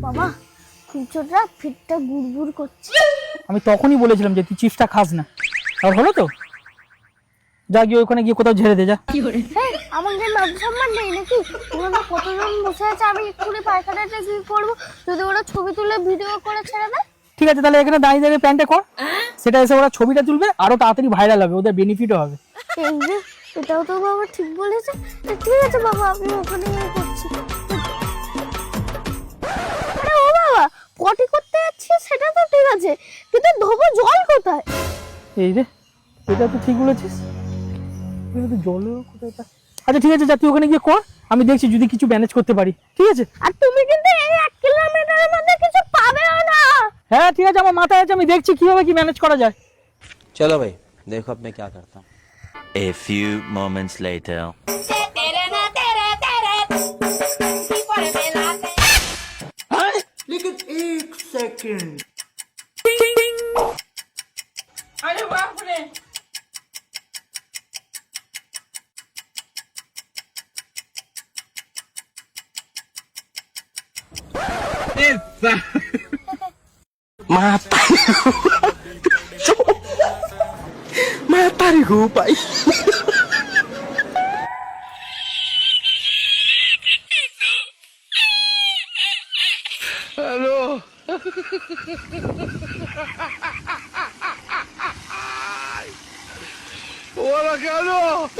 বাবা কুচোটা ফিটটা গুড়গুড় করছে। আমি তখনই বলেছিলাম যে তুই চিপসটা খাস না, আর হলো তো। যা গিয়ে ওখানে গিয়ে কোথাও ঝেড়ে দে যা। আমাদের মান সম্মান নেই নাকি? ওখানে কতজন বসে আছে, আমি এক্ষুনি পায়খানাটা কি করবো যদি ওরা ছবি তুলে ভিডিও করে ছেড়ে দেয়? ঠিক আছে, তাহলে এখানে দাঁড়িয়ে দাঁড়িয়ে প্ল্যানটা কর, সেটা এসে ওরা ছবিটা তুলবে, আরো তাড়াতাড়ি ভাইরাল হবে, ওদের বেনিফিটও হবে। এই যে এটাও তো বাবা ঠিক বলেছে। ঠিক আছে বাবা, আমি ওখানে গিয়ে করছি। আরে ও বাবা, পটি করতে যাচ্ছি সেটা তো ঠিক আছে, কিন্তু ধোবো জল কোথায়? এই রে, এটা তো ঠিক বলেছিস, এটা তো জলেও কোথায় তা। আচ্ছা ঠিক আছে, যা তুই ওখানে গিয়ে কর, আমি দেখছি যদি কিছু ম্যানেজ করতে পারি। ঠিক আছে? আর তুমি কিন্তু এই 1 কিলোমিটারের মধ্যে কিছু পাবেও না। হ্যাঁ ঠিক আছে, আমার মাথায় আছে, আমি দেখছি কিভাবে কি ম্যানেজ করা যায়। चलो भाई देखो अब मैं क्या करता हूँ। A few moments later. लेकिन एक सेकंड। अरे बाप रे, mata nih gue pak. Halo. Hola, Carlos.